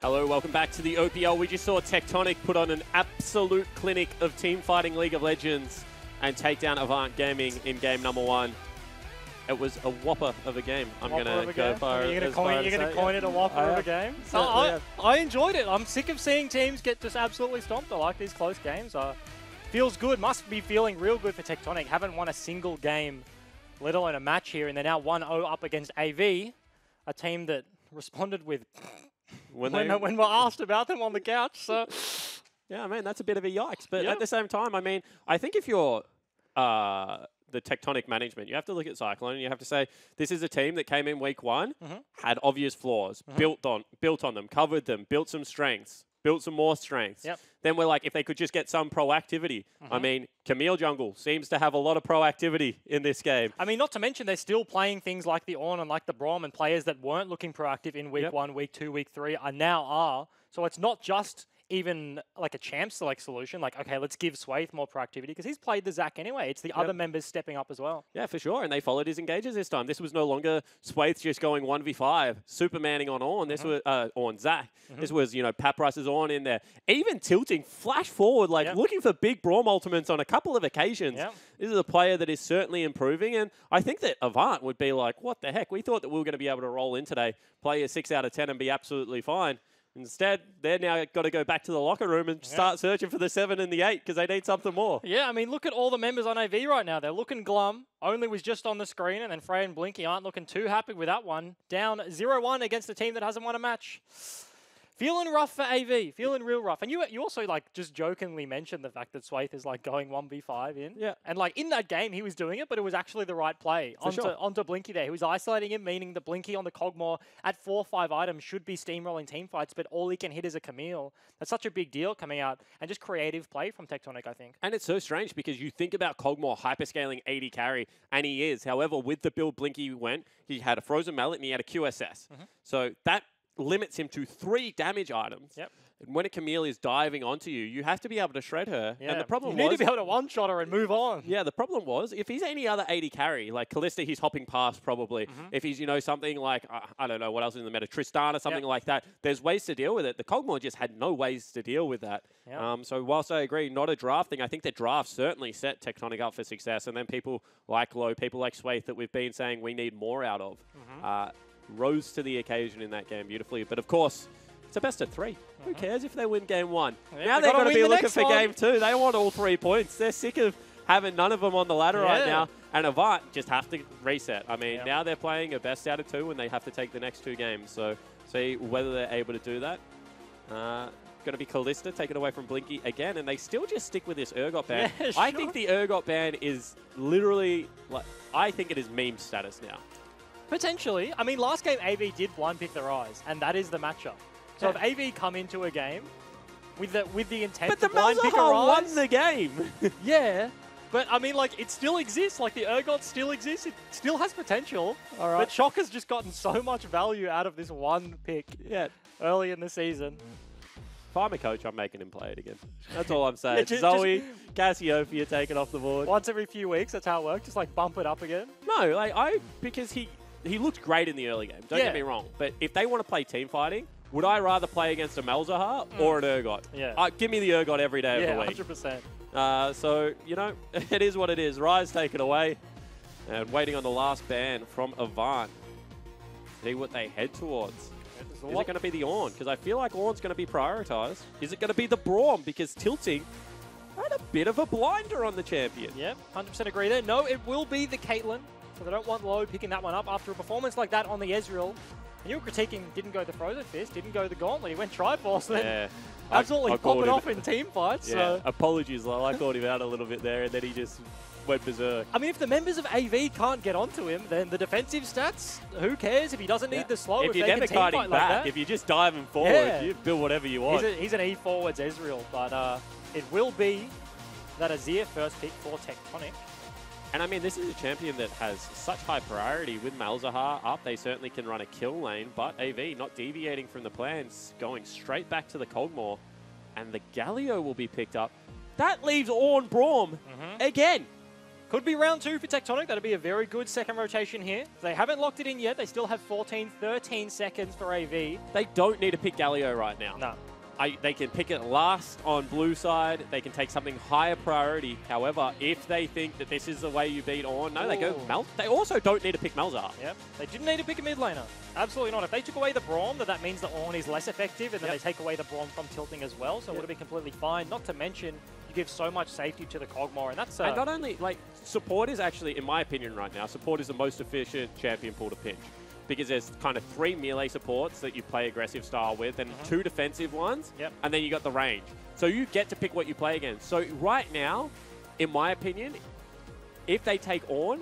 Hello, welcome back to the OPL. We just saw Tectonic put on an absolute clinic of team fighting League of Legends and take down Avant Gaming in game number 1. It was a whopper of a game. I'm going to go far. You're going to coin it a whopper of a game? So I enjoyed it. I'm sick of seeing teams get just absolutely stomped. I like these close games. Feels good. Must be feeling real good for Tectonic. Haven't won a single game, let alone a match here, and they're now 1-0 up against AV, a team that responded with when we're asked about them on the couch. So yeah, I mean, that's a bit of a yikes. But at the same time, I mean, I think if you're the Tectonic management, you have to look at Cyclone and you have to say, this is a team that came in week 1, had obvious flaws, built on them, covered them, built some strengths, built some more strengths. Then we're like, if they could just get some proactivity. I mean, Camille Jungle seems to have a lot of proactivity in this game. I mean, not to mention they're still playing things like the Ornn and like the Brom, and players that weren't looking proactive in week 1, week 2, week 3 are now are. So it's not just even like a champ select solution, like, okay, let's give Swaith more proactivity, because he's played the Zac anyway. It's the other members stepping up as well. Yeah, for sure, and they followed his engages this time. This was no longer Swaith just going 1v5, Supermaning on Ornn. This was on Zac. This was, you know, Paprice's Ornn in there. Even tilting, flash forward, like looking for big Braum ultimates on a couple of occasions. This is a player that is certainly improving, and I think that Avant would be like, what the heck? We thought that we were going to be able to roll in today, play a 6 out of 10 and be absolutely fine. Instead, they're now got to go back to the locker room and start searching for the 7 and the 8 because they need something more. Yeah, I mean, look at all the members on AV right now. They're looking glum. Only was just on the screen, and then Frey and Blinky aren't looking too happy with that one. Down 0-1 against a team that hasn't won a match. Feeling rough for AV, feeling real rough. And you also like just jokingly mentioned the fact that Swaith is like going 1v5 in. Yeah. And like in that game, he was doing it, but it was actually the right play onto Blinky there. He was isolating him, meaning that Blinky on the Cogmore at 4-5 items should be steamrolling team fights, but all he can hit is a Camille. That's such a big deal coming out, and just creative play from Tectonic, I think. And it's so strange because you think about Cogmore hyperscaling 80 carry, and he is. However, with the build Blinky went, he had a Frozen Mallet and he had a QSS. So that limits him to 3 damage items. And when a Camille is diving onto you, you have to be able to shred her. And the problem you need to be able to one-shot her and move on. Yeah, the problem was, if he's any other 80 carry, like Callista, he's hopping past probably. If he's, you know, something like, I don't know, what else is in the meta, Tristana, something like that, there's ways to deal with it. The Cogmore just had no ways to deal with that. So whilst I agree, not a draft thing, I think the draft certainly set Tectonic up for success. And then people like Low, people like Swaith that we've been saying we need more out of, rose to the occasion in that game beautifully. But of course, it's a best of 3. Who cares if they win game 1? Now they're going to be looking for game 2. They want all 3 points. They're sick of having none of them on the ladder right now. And Avant just have to reset. I mean, now they're playing a best out of 2 and they have to take the next 2 games. So see whether they're able to do that. Going to be Callista taken away from Blinky again, and they still just stick with this Urgot ban. I think the Urgot ban is literally, like, I think it is meme status now. Potentially. I mean, last game AV did blind pick their eyes, and that is the matchup. So if AV come into a game with the intent to blind pick our eyes, won the game. But I mean, like, it still exists. Like, the Urgot still exists. It still has potential. But Shock has just gotten so much value out of this one pick early in the season. If I'm a coach, I'm making him play it again. That's all I'm saying. Zoe, Cassiopeia taken off the board. Once every few weeks, that's how it works. Just like bump it up again. No, like because he looked great in the early game. Don't get me wrong. But if they want to play team fighting, would I rather play against a Malzahar or an Urgot? Give me the Urgot every day of the week. 100%. So, you know, it is what it is. Rise taken away. And waiting on the last ban from Avant. See what they head towards. Is it going to be the Ornn? Because I feel like Ornn's going to be prioritized. Is it going to be the Braum? Because tilting had a bit of a blinder on the champion. Yep, 100% agree there. No, it will be the Caitlyn. So they don't want Low picking that one up after a performance like that on the Ezreal. And you were critiquing, didn't go the Frozen Fist, didn't go the Gauntlet. He went Triforce then. Absolutely popping off in team fights. So. Apologies, Lo. I called him out a little bit there, and then he just went berserk. I mean, if the members of AV can't get onto him, then the defensive stats, who cares if he doesn't need the slow? If you're never kiting back, like that. If you're just diving forward, you build whatever you want. He's an E-forwards Ezreal, but it will be that Azir first pick for Tectonic. And I mean, this is a champion that has such high priority with Malzahar up. They certainly can run a kill lane, but AV not deviating from the plans, going straight back to the Cogmore. And the Galio will be picked up. That leaves Ornn Braum again. Could be round 2 for Tectonic. That'd be a very good second rotation here. They haven't locked it in yet. They still have 14, 13 seconds for AV. They don't need to pick Galio right now. No. They can pick it last on blue side. They can take something higher priority. However, if they think that this is the way you beat on, no, they go Mel. They also don't need to pick Melzar. Yep. They didn't need to pick a mid laner. Absolutely not. If they took away the Braum, that means that Ornn is less effective, and then they take away the Braum from tilting as well, so it would have been completely fine. Not to mention, you give so much safety to the Kog'Maw, and that's... And not only, like, support is actually, in my opinion right now, support is the most efficient champion pool to pinch. Because there's kind of 3 melee supports that you play aggressive style with, and 2 defensive ones, and then you got the range. So you get to pick what you play against. So right now, in my opinion, if they take Ornn,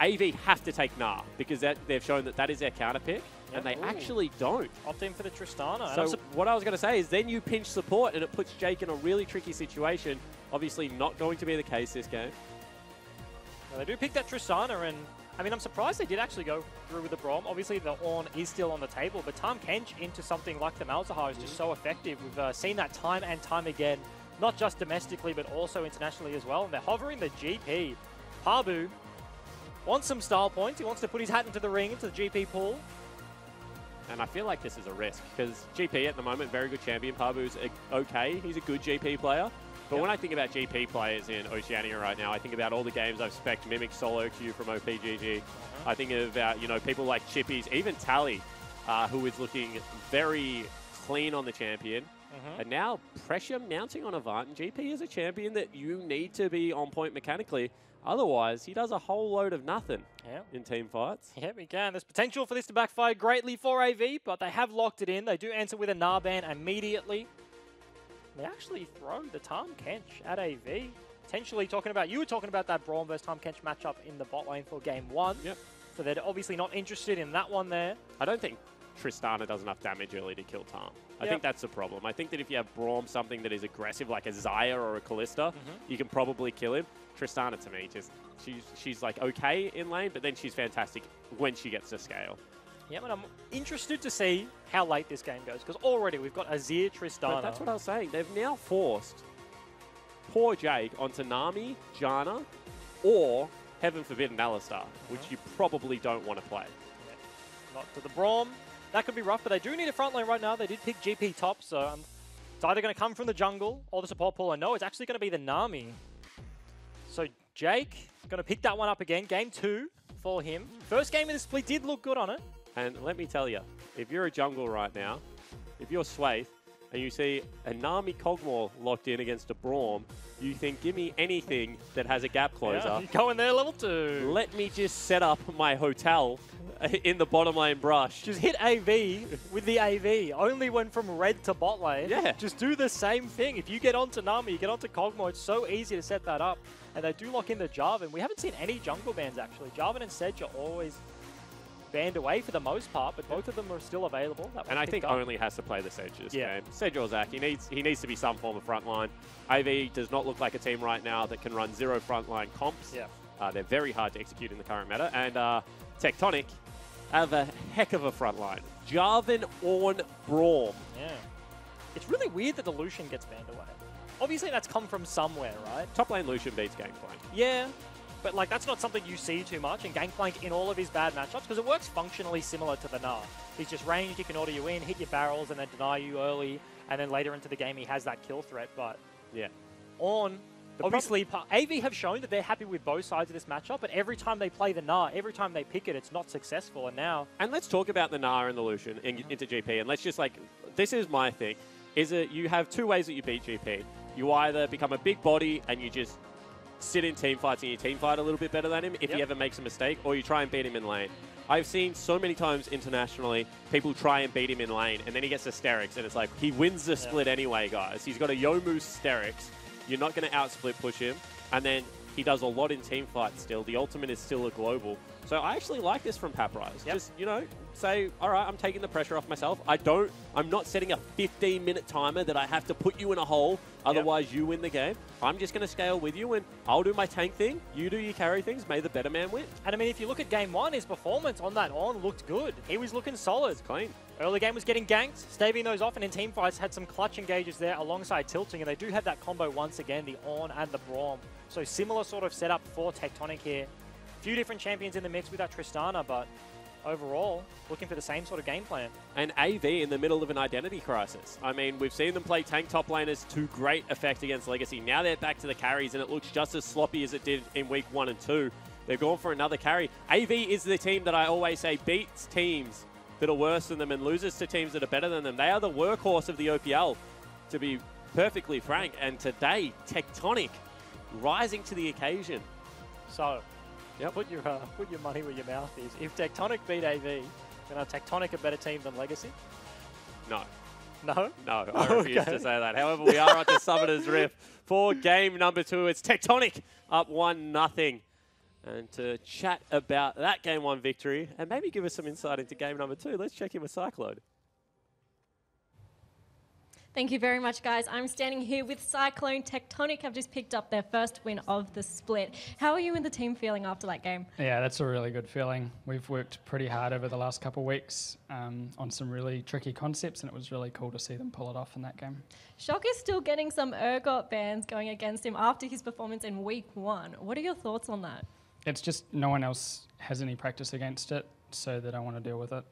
AV have to take Gnar, because they've shown that is their counter pick, and they actually don't. Opt in for the Tristana. So what I was going to say is then you pinch support, and it puts Jake in a really tricky situation. Obviously not going to be the case this game. Well, they do pick that Tristana, and I mean, I'm surprised they did actually go through with the Braum. Obviously, the Ornn is still on the table, but Tahm Kench into something like the Malzahar is just so effective. We've seen that time and time again, not just domestically, but also internationally as well. And they're hovering the GP. Pabu wants some style points. He wants to put his hat into the ring, into the GP pool. And I feel like this is a risk, because GP at the moment, very good champion. Pabu's okay. He's a good GP player. But when I think about GP players in Oceania right now, I think about all the games I've spec'd Mimic solo queue from OPGG. I think about, you know, people like Chippies, even Tally, who is looking very clean on the champion. And now pressure mounting on Avant, and GP is a champion that you need to be on point mechanically. Otherwise, he does a whole load of nothing in team fights. Yeah, we can. There's potential for this to backfire greatly for AV, but they have locked it in. They do answer with a Gnar ban immediately. They actually throw the Tahm Kench at AV. Potentially talking about, you were talking about that Braum versus Tahm Kench matchup in the bot lane for game 1. So they're obviously not interested in that one there. I don't think Tristana does enough damage early to kill Tahm. I think that's the problem. I think that if you have Braum, something that is aggressive like a Xayah or a Kalista, you can probably kill him. Tristana, to me, just she's like okay in lane, but then she's fantastic when she gets to scale. Yeah, but I'm interested to see how late this game goes, because already we've got Azir, Tristana. But that's what I was saying. They've now forced poor Jake onto Nami, Janna, or, heaven forbid, an Alistar, which you probably don't want to play. Not to the Braum. That could be rough, but they do need a front lane right now. They did pick GP top, so it's either going to come from the jungle or the support pool. And no, it's actually going to be the Nami. So Jake going to pick that one up again. Game 2 for him. First game of the split did look good on it. And let me tell you, if you're a jungle right now, if you're Swaith, and you see a Nami Kog'Maw locked in against a Braum, you think, give me anything that has a gap closer. Yeah, go in there, level 2. Let me just set up my hotel in the bottom lane brush. Just hit AV with the AV. Only went from red to bot lane. Yeah. Just do the same thing. If you get onto Nami, you get onto Kog'Maw, it's so easy to set that up. And they do lock in the Jarvan. We haven't seen any jungle bans, actually. Jarvan and Sedge are always banned away for the most part, but both of them are still available. And I think only has to play the Sedge this game. Sedge or Zach, he needs to be some form of frontline. AV does not look like a team right now that can run 0 frontline comps. They're very hard to execute in the current meta. And Tectonic have a heck of a frontline. Jarvan, Ornn, Braum. Yeah. It's really weird that the Lucian gets banned away. Obviously that's come from somewhere, right? Top lane Lucian beats Gangplank. Yeah. But like that's not something you see too much, and Gangplank in all of his bad matchups, because it works functionally similar to the Gnar. He's just ranged, he can auto you in, hit your barrels, and then deny you early, and then later into the game he has that kill threat. But Ornn, obviously AV have shown that they're happy with both sides of this matchup, but every time they play the Gnar, every time they pick it, it's not successful. And now... And let's talk about the Gnar and the Lucian into GP, and let's just like, this is my thing, is that you have 2 ways that you beat GP. You either become a big body and you just sit in team fights and you team fight a little bit better than him if he ever makes a mistake, or you try and beat him in lane. I've seen so many times internationally people try and beat him in lane, and then he gets hysterics, and it's like, he wins the split anyway, guys. He's got a Yomu hysterics. You're not going to out-split push him, and then he does a lot in team fights still. The ultimate is still a global. So I actually like this from Paprise. Just, you know, say, all right, I'm taking the pressure off myself. I'm not setting a 15-minute timer that I have to put you in a hole Otherwise, you win the game. I'm just going to scale with you, and I'll do my tank thing. You do your carry things. May the better man win. And I mean, if you look at game 1, his performance on that looked good. He was looking solid. It's clean. Early game was getting ganked, staving those off, and in team fights had some clutch engages there alongside tilting, and they do have that combo once again, the On and the Braum. So similar sort of setup for Tectonic here. A few different champions in the mix with that Tristana, but overall, looking for the same sort of game plan. And AV in the middle of an identity crisis. I mean, we've seen them play tank top laners to great effect against Legacy. Now they're back to the carries, and it looks just as sloppy as it did in week 1 and 2. They've gone for another carry. AV is the team that I always say beats teams that are worse than them and loses to teams that are better than them. They are the workhorse of the OPL, to be perfectly frank. And today, Tectonic rising to the occasion. So, put your money where your mouth is. If Tectonic beat AV, then are Tectonic a better team than Legacy? No. No? No, I refuse to say that. However, we are on to Summoner's Rift for game number 2. It's Tectonic up 1-0. And to chat about that game 1 victory and maybe give us some insight into game number 2, let's check in with Cyclone. Thank you very much, guys. I'm standing here with Cyclone. Tectonic have just picked up their first win of the split. How are you and the team feeling after that game? Yeah, that's a really good feeling. We've worked pretty hard over the last couple of weeks on some really tricky concepts, and it was really cool to see them pull it off in that game. Shock is still getting some Urgot bans going against him after his performance in week 1. What are your thoughts on that? It's just no one else has any practice against it, so they don't want to deal with it.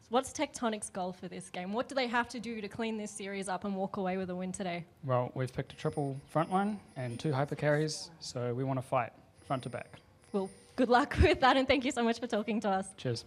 What's Tectonic's goal for this game? What do they have to do to clean this series up and walk away with a win today? Well, we've picked a triple front line and 2 hyper carries, so we want to fight front to back. Well, good luck with that, and thank you so much for talking to us. Cheers.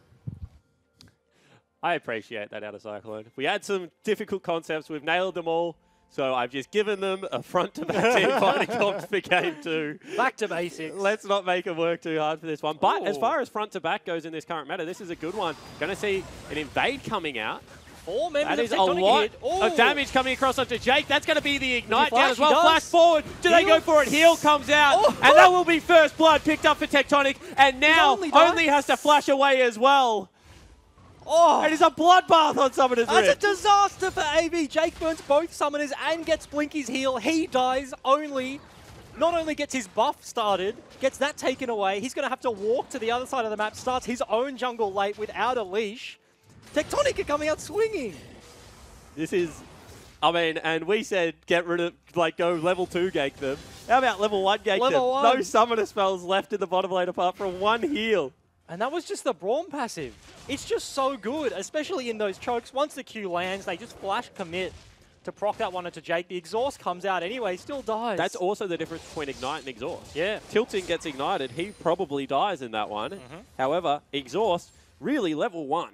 I appreciate that out of Cyclone. We had some difficult concepts. We've nailed them all. So I've just given them a front-to-back team fighting comp for game 2. Back to basics. Let's not make them work too hard for this one. But as far as front-to-back goes in this current meta, this is a good one. Going to see an invade coming out. 4 members That is of a Tectonic lot hit. of damage coming across onto Jake. That's going to be the ignite down as well. He Flash forward. Do they go for it? Heal comes out. And that will be first blood picked up for Tectonic. And now only has to flash away as well. Oh, it is a bloodbath on Summoner's Rift. That's a disaster for AV. Jake burns both summoners and gets Blinky's heal. He dies not only gets his buff started, gets that taken away. He's going to have to walk to the other side of the map, starts his own jungle late without a leash. Tectonic are coming out swinging. This is, I mean, and we said get rid of, go level 2 gank them. How about level 1 gank them? Level 1. No summoner spells left in the bottom lane apart from 1 heal. And that was just the Braum passive. It's just so good, especially in those chokes. Once the Q lands, they just flash commit to proc that one into Jake. The exhaust comes out anyway, still dies. That's also the difference between ignite and exhaust. Yeah. Tilting gets ignited, he probably dies in that one. However, exhaust, really level 1,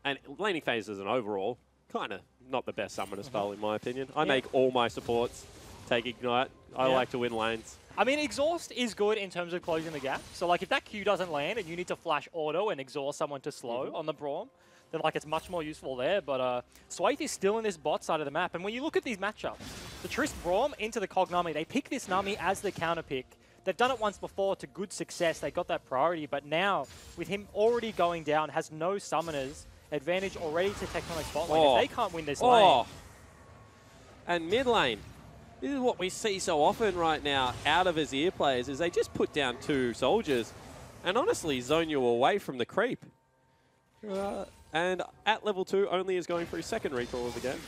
and laning phase is an overall, kind of not the best summoner spell in my opinion. I make all my supports take ignite. I like to win lanes. I mean, exhaust is good in terms of closing the gap. So, if that Q doesn't land and you need to flash auto and exhaust someone to slow on the Braum, then, it's much more useful there. But Swaith is still in this bot side of the map. And when you look at these matchups, the Trist Braum into the Cog Nami, they pick this Nami as the counter pick. They've done it once before to good success. They got that priority. But now, with him already going down, has no summoners, advantage already to Tectonic bot lane. If they can't win this lane. And mid lane. This is what we see so often right now out of Azir players, is they just put down 2 soldiers and honestly zone you away from the creep. And at level 2, only is going for his second recall of the game.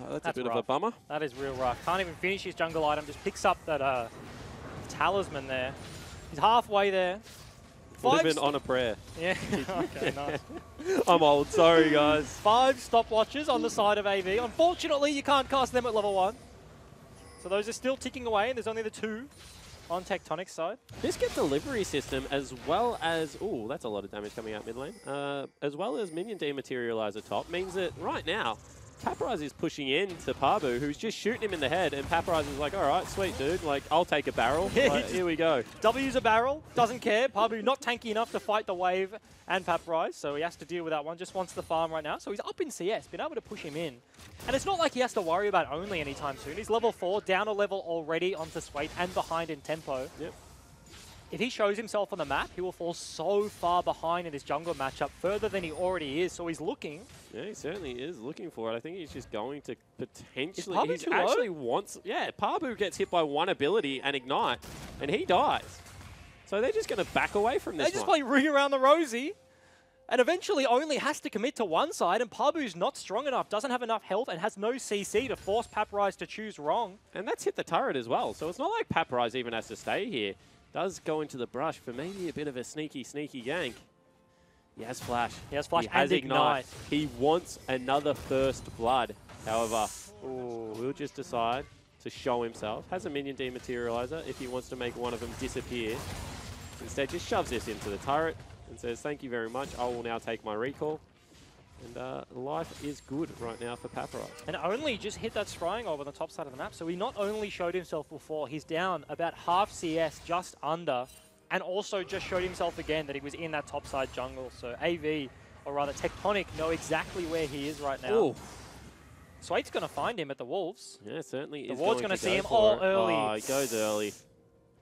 That's a bit rough. of a bummer. That is real rough. Can't even finish his jungle item, just picks up that talisman there. He's halfway there. Living on a prayer. Yeah, okay, nice. I'm old, sorry guys. 5 stopwatches on the side of AV. Unfortunately, you can't cast them at level 1. So those are still ticking away, and there's only the 2 on Tectonic's side. Biscuit delivery system, as well as, ooh, that's a lot of damage coming out mid lane, as well as minion dematerializer top, means that right now, Paprise is pushing in to Pabu, who's just shooting him in the head, and Paprise is like, all right, sweet dude, I'll take a barrel. Here we go. W's a barrel, doesn't care. Pabu not tanky enough to fight the wave and Paprise, so he has to deal with that one, just wants the farm right now. So he's up in CS, been able to push him in. And it's not like he has to worry about only anytime soon. He's level 4, down a level already onto Swaith and behind in tempo. Yep. if he shows himself on the map, he will fall so far behind in this jungle matchup, further than he already is. So he's looking. Yeah, he certainly is looking for it. I think he's just going to potentially... Is Pabu too low? wants... Yeah, Pabu gets hit by one ability and Ignite, and he dies. So they're just going to back away from this They just play Ring Around the Rosie, and eventually only has to commit to one side, and Pabu's not strong enough, doesn't have enough health, and has no CC to force Papyrus to choose wrong. And that's hit the turret as well, so it's not like Papyrus even has to stay here. Does go into the brush for maybe a bit of a sneaky gank. He has Flash. He has Flash He has and Ignite. He wants another First Blood. However, we'll just decide to show himself. Has a minion dematerializer if he wants to make one of them disappear. Instead, just shoves this into the turret and says, thank you very much. I will now take my recall. And life is good right now for Papyrus. And only just hit that scrying orb on the top side of the map. So he not only showed himself before, he's down about half CS, just under, and also just showed himself again that he was in that top side jungle. So AV, or rather Tectonic, know exactly where he is right now. Ooh. Swait's going to find him at the Wolves. Yeah, certainly the is. Ward's going to see him all early. Oh, he goes early.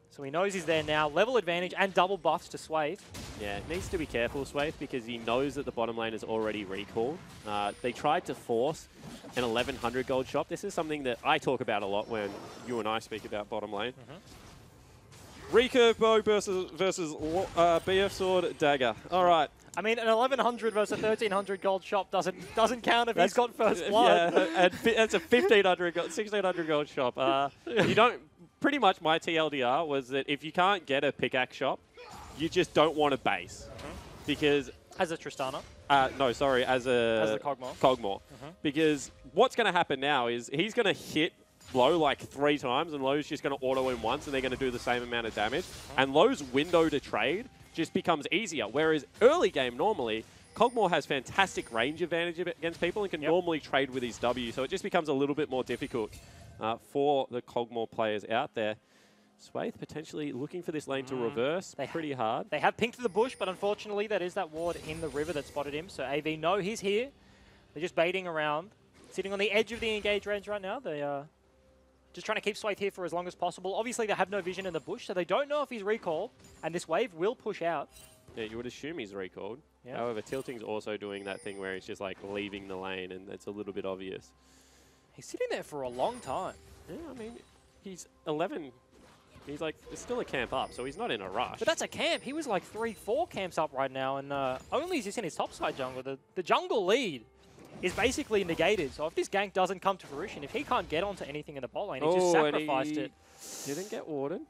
So he knows he's there now. Level advantage and double buffs to Swathe. Yeah, needs to be careful, Swathe, because he knows that the bottom lane is already recalled. They tried to force an 1100 gold shop. This is something that I talk about a lot when you and I speak about bottom lane. Recurve bow versus BF sword dagger. All right. I mean, an 1100 versus a 1300 gold shop doesn't count if he's got first blood. Yeah, and that's a 1500 gold, 1600 gold shop. You don't. Pretty much my TLDR was that if you can't get a pickaxe shop, you just don't want a base. Because... As a Tristana? No, sorry, as the Cogmore. Because what's going to happen now is he's going to hit Low like 3 times, and Low's just going to auto him once, and they're going to do the same amount of damage. And Low's window to trade just becomes easier. Whereas early game, normally, Cogmore has fantastic range advantage against people and can normally trade with his W, so it just becomes a little bit more difficult for the Cogmore players out there. Swathe potentially looking for this lane to reverse pretty hard. They have pinked the bush, but unfortunately that is that ward in the river that spotted him. So AV know he's here. They're just baiting around. Sitting on the edge of the engage range right now. They are just trying to keep Swathe here for as long as possible. Obviously they have no vision in the bush, so they don't know if he's recalled, and this wave will push out. Yeah, you would assume he's recalled. Yeah. However, Tilting's also doing that thing where he's just like leaving the lane, and it's a little bit obvious. He's sitting there for a long time. Yeah, I mean, he's 11. He's like, it's still a camp up, so he's not in a rush. But that's a camp. He was like 3-4 camps up right now, and only is just in his topside jungle. The jungle lead is basically negated. So if this gank doesn't come to fruition, if he can't get onto anything in the bot lane, he just sacrificed it. Didn't get warded.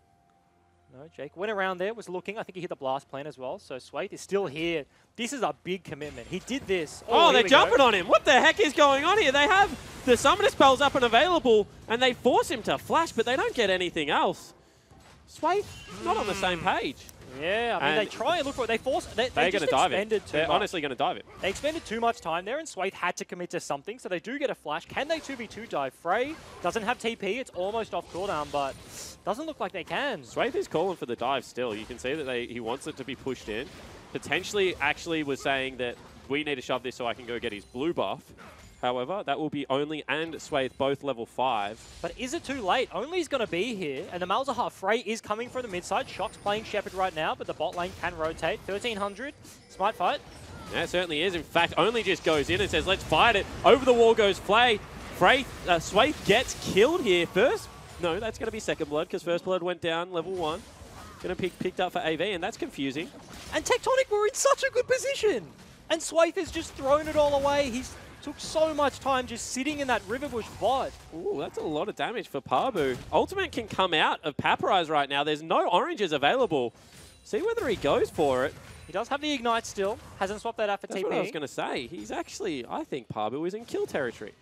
No, Jake went around there, was looking. I think he hit the blast plane as well. So Swathe is still here. This is a big commitment. He did this. Oh, they're jumping on him. What the heck is going on here? They have the summoner spells up and available, and they force him to flash, but they don't get anything else. Swathe, not on the same page. Yeah, I mean, they try and look for it. They force. They're going to dive it. They're honestly going to dive it. They expended too much time there, and Swathe had to commit to something, so they do get a flash. Can they 2v2 dive? Frey doesn't have TP. It's almost off cooldown, but doesn't look like they can. Swathe is calling for the dive still. You can see that he wants it to be pushed in. Potentially actually was saying that we need to shove this so I can go get his blue buff. However, that will be Only and Swathe both level 5. But is it too late? Only's going to be here, and the Malzahar Frey is coming from the mid side. Shock's playing Shepherd right now, but the bot lane can rotate. 1300, smart fight. Yeah, it certainly is. In fact, Only just goes in and says, let's fight it. Over the wall goes Frey. Swathe gets killed here first. No, that's going to be second blood, because first blood went down level 1. Going to be picked up for AV, and that's confusing. And Tectonic were in such a good position. And Swathe has just thrown it all away. He's took so much time just sitting in that Riverbush bot. Ooh, that's a lot of damage for Pabu. Ultimate can come out of Papyrus right now. There's no oranges available. See whether he goes for it. He does have the Ignite still. Hasn't swapped that out for TP. That's what I was going to say. He's actually, I think Pabu is in kill territory.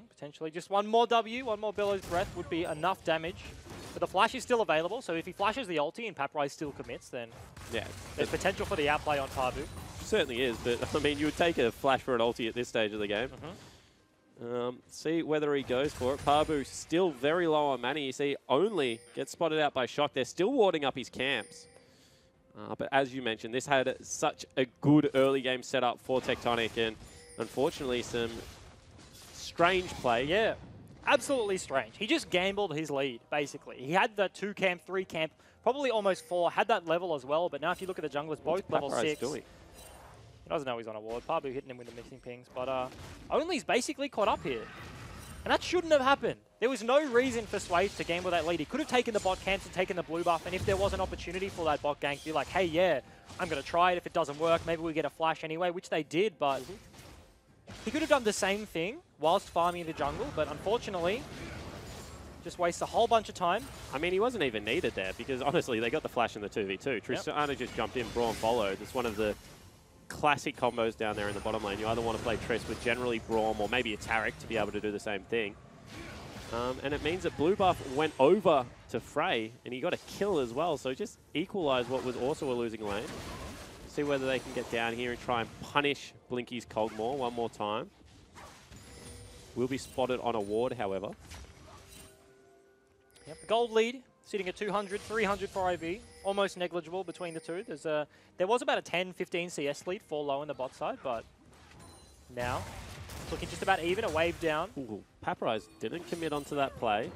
Potentially. Just one more W, one more Billow's Breath would be enough damage. But the flash is still available, so if he flashes the ulti and Papyrus still commits, then yeah, there's potential for the outplay on Pabu. Certainly is, but I mean, you would take a flash for an ulti at this stage of the game. See whether he goes for it. Pabu still very low on mana. You see, Only gets spotted out by Shock. They're still warding up his camps. But as you mentioned, this had such a good early game setup for Tectonic, and unfortunately some strange play. Yeah, absolutely strange. He just gambled his lead, basically. He had the 2 camp, 3 camp probably almost 4, had that level as well. But now if you look at the junglers, both level 6. Doing? He doesn't know he's on a ward. Pabu hitting him with the missing pings. But Only's basically caught up here. And that shouldn't have happened. There was no reason for Swave to gamble that lead. He could have taken the bot cancel, taken the blue buff, and if there was an opportunity for that bot gank, be like, hey, yeah, I'm going to try it. If it doesn't work, maybe we get a flash anyway, which they did, but he could have done the same thing whilst farming in the jungle, but unfortunately, just wastes a whole bunch of time. I mean, he wasn't even needed there because, honestly, they got the flash in the 2v2. Tristana just jumped in, Braum followed. It's one of the classic combos down there in the bottom lane. You either want to play Triss with generally Braum or maybe a Taric to be able to do the same thing. And it means that blue buff went over to Frey, and he got a kill as well, so just equalize what was also a losing lane. See whether they can get down here and try and punish Blinky's Kog'Maw one more time. Will be spotted on a ward, however. Yep, the gold lead sitting at 200, 300 for IV. Almost negligible between the two. There was about a 10-15 CS lead for low on the bot side, but now it's looking just about even, a wave down. Ooh, Paparize didn't commit onto that play.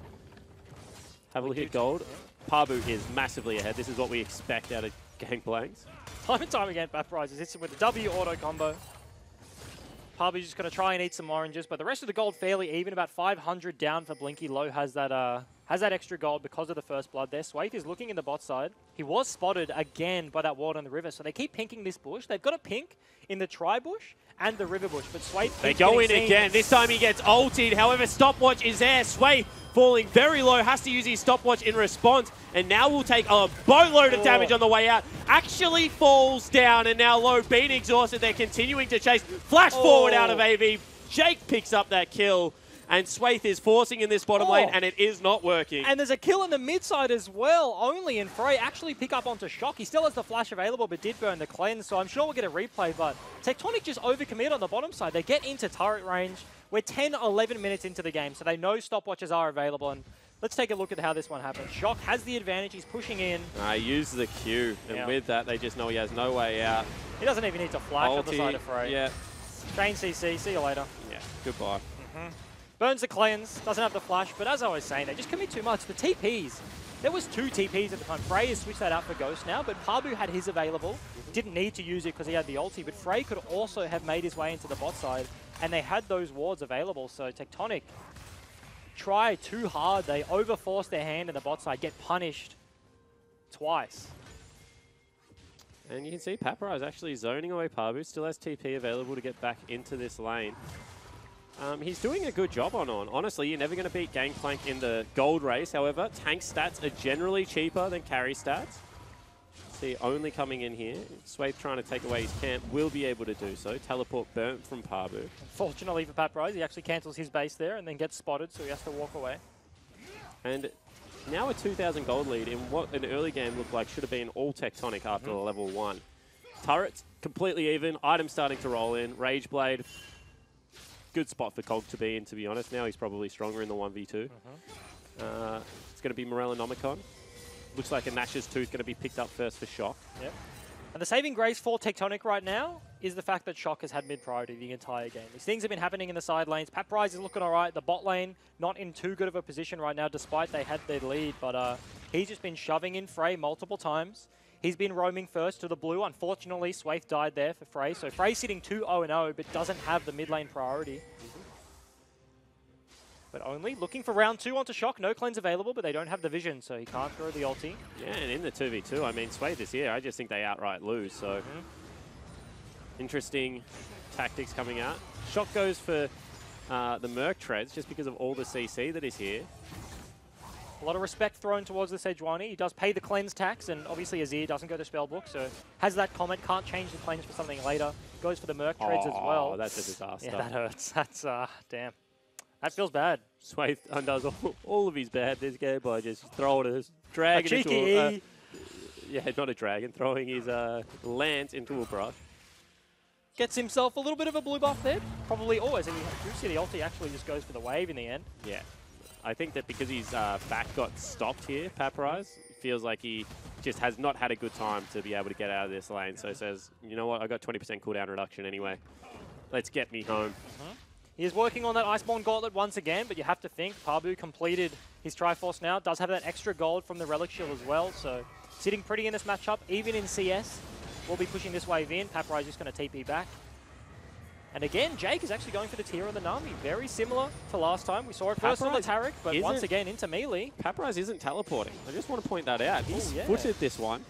Have a look at gold. Pabu is massively ahead. This is what we expect out of Gangplanks. Time and time again, Paparize hits him with the W auto combo. Pabu's just going to try and eat some oranges, but the rest of the gold fairly even, about 500 down for Blinky. Low has that extra gold because of the first blood there. Swathe is looking in the bot side. He was spotted again by that ward on the river, so they keep pinking this bush. They've got a pink in the tri-bush and the river bush, but Swathe They go in again. This time he gets ulted. However, stopwatch is there. Swathe falling very low, has to use his stopwatch in response, and now will take a boatload of damage on the way out. Actually falls down, and now Low being exhausted. They're continuing to chase. Flash forward out of AV. Jake picks up that kill. And Swathe is forcing in this bottom lane, and it is not working. And there's a kill in the mid side as well. Only and Frey actually pick up onto Shock. He still has the flash available, but did burn the cleanse, so I'm sure we'll get a replay. But Tectonic just overcommit on the bottom side. They get into turret range. We're 10, 11 minutes into the game, so they know stopwatches are available. And let's take a look at how this one happens. Shock has the advantage. He's pushing in. He used the Q, and with that, they just know he has no way out. He doesn't even need to flash on the side of Frey. Yeah. Chain CC. See you later. Yeah, goodbye. Burns the cleanse, doesn't have the flash, but as I was saying, they just commit too much. The TPs, there was 2 TPs at the time. Frey has switched that out for Ghost now, but Pabu had his available. Didn't need to use it because he had the ulti, but Frey could also have made his way into the bot side, and they had those wards available, so Tectonic try too hard. They overforce their hand in the bot side, get punished twice. And you can see Papara is actually zoning away Pabu, still has TP available to get back into this lane. He's doing a good job on. Honestly, you're never going to beat Gangplank in the gold race. However, tank stats are generally cheaper than carry stats. See, only coming in here. Swathe trying to take away his camp will be able to do so. Teleport burnt from Pabu. Fortunately for Paprise, he actually cancels his base there and then gets spotted, so he has to walk away. And now a 2,000 gold lead in what an early game looked like should have been all Tectonic after the level 1. Turrets completely even. Items starting to roll in. Rage Blade. Good spot for Cog to be in, to be honest. Now he's probably stronger in the 1v2. It's going to be Morellonomicon. Looks like a Nash's Tooth going to be picked up first for Shock. Yep. And the saving grace for Tectonic right now is the fact that Shock has had mid-priority the entire game. These things have been happening in the side lanes. Paprise is looking all right. The bot lane, not in too good of a position right now, despite they had their lead. But he's just been shoving in Frey multiple times. He's been roaming first to the blue. Unfortunately, Swathe died there for Frey. So Frey's sitting 2-0-0, but doesn't have the mid lane priority. But only looking for round 2 onto Shock. No cleanse available, but they don't have the vision, so he can't throw the ulti. Yeah, and in the 2v2, I mean, Swathe is here. I just think they outright lose. So interesting tactics coming out. Shock goes for the Merc treads just because of all the CC that is here. A lot of respect thrown towards the Sejuani. He does pay the cleanse tax, and obviously Azir doesn't go to Spellbook, so has that comment, can't change the cleanse for something later. Goes for the Merc treads as well. Oh, that's a disaster. Yeah, that hurts. That's, damn. That feels bad. Swathe undoes all of his bad this game by just throwing a dragon into a... yeah, not a dragon, throwing his lance into a brush. Gets himself a little bit of a blue buff there. Probably always. And you see the ulti actually just goes for the wave in the end. Yeah. I think that because his back got stopped here, Paparize, feels like he just has not had a good time to be able to get out of this lane. So says, you know what, I got 20% cooldown reduction anyway. Let's get me home. He is working on that Iceborne Gauntlet once again, but you have to think Pabu completed his Triforce now, does have that extra gold from the Relic Shield as well, so sitting pretty in this matchup, even in CS. We'll be pushing this wave in. Paparai is just going to TP back. And again, Jake is actually going for the tier on the Nami. Very similar to last time. We saw it first on the Taric, but once again into melee. Paparai isn't teleporting. I just want to point that out. He's footed this one.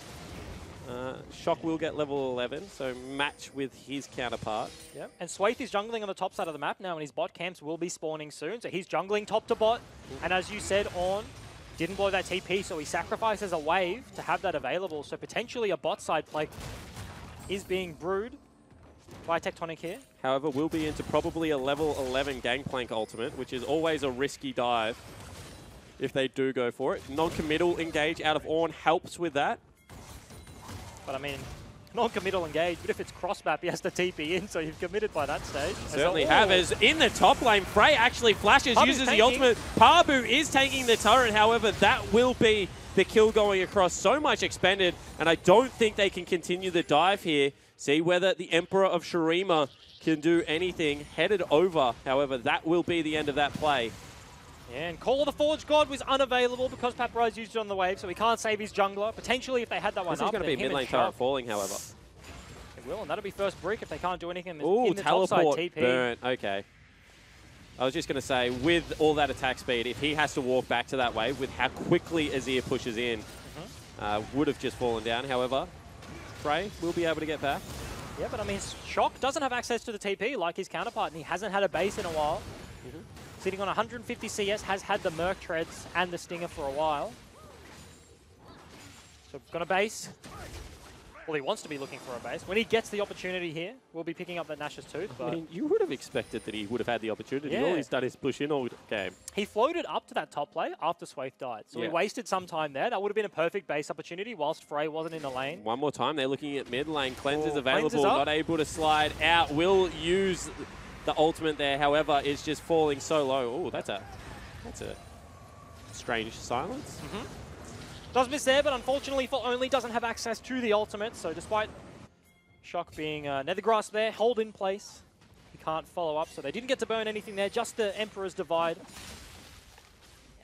Shock will get level 11, so match with his counterpart. Yep. And Swaith is jungling on the top side of the map now, and his bot camps will be spawning soon. So he's jungling top to bot. And as you said, didn't blow that TP, so he sacrifices a wave to have that available. So potentially a bot side play is being brewed by Tectonic here. However, we'll be into probably a level 11 Gangplank ultimate, which is always a risky dive if they do go for it. Non-committal engage out of Ornn helps with that. But I mean, non-committal engage, but if it's cross-map, he has to TP in, so you've committed by that stage. Certainly have. As in the top lane, Frey actually flashes, uses the ultimate. Pabu is taking the turret, however, that will be the kill going across. So much expended, and I don't think they can continue the dive here. See whether the Emperor of Shurima can do anything. Headed over, however, that will be the end of that play. Yeah, and Call of the Forge God was unavailable because Paparai's used it on the wave, so he can't save his jungler. Potentially, if they had that one up, this is going to be mid lane turret falling, however. It will, and that'll be first brick if they can't do anything in the top side TP. Burn. Okay. I was just going to say, with all that attack speed, if he has to walk back to that wave, with how quickly Azir pushes in, would have just fallen down. However, Frey will be able to get back. Yeah, but I mean, Shock doesn't have access to the TP like his counterpart, and he hasn't had a base in a while. Sitting on 150 CS, has had the Merc Treads and the Stinger for a while. So, got a base. Well, he wants to be looking for a base. When he gets the opportunity here, we'll be picking up that Nash's Tooth. But I mean, you would have expected that he would have had the opportunity. Yeah. All he's done is push in all game. He floated up to that top lane after Swaith died. So he wasted some time there. That would have been a perfect base opportunity whilst Frey wasn't in the lane. One more time, they're looking at mid lane. Cleanse is available, not able to slide out. Will use the ultimate there, however, is just falling so low. Oh, that's a strange silence. Does miss there, but unfortunately for Only doesn't have access to the ultimate. So despite Shock being Nethergrass there, hold in place, he can't follow up. So they didn't get to burn anything there, just the Emperor's Divide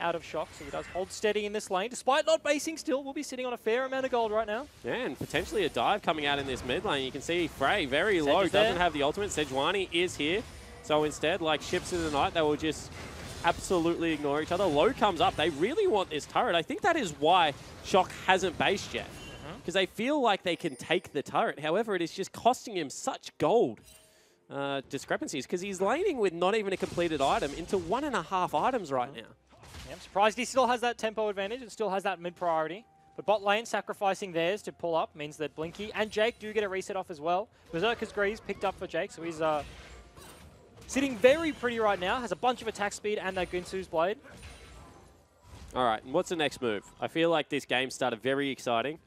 out of Shock. So he does hold steady in this lane. Despite not basing still, we'll be sitting on a fair amount of gold right now. Yeah, and potentially a dive coming out in this mid lane. You can see Frey very low, doesn't have the ultimate. Sejuani is here. So instead, like ships in the night, they will just absolutely ignore each other. Low comes up. They really want this turret. I think that is why Shock hasn't based yet. Because they feel like they can take the turret. However, it is just costing him such gold discrepancies. Because he's laning with not even a completed item into 1.5 items right now. Yeah, I'm surprised he still has that tempo advantage and still has that mid priority. But bot lane sacrificing theirs to pull up means that Blinky and Jake do get a reset off as well. Berserker's Grease picked up for Jake, so he's sitting very pretty right now. Has a bunch of attack speed and that Gunsu's Blade. All right, and what's the next move? I feel like this game started very exciting.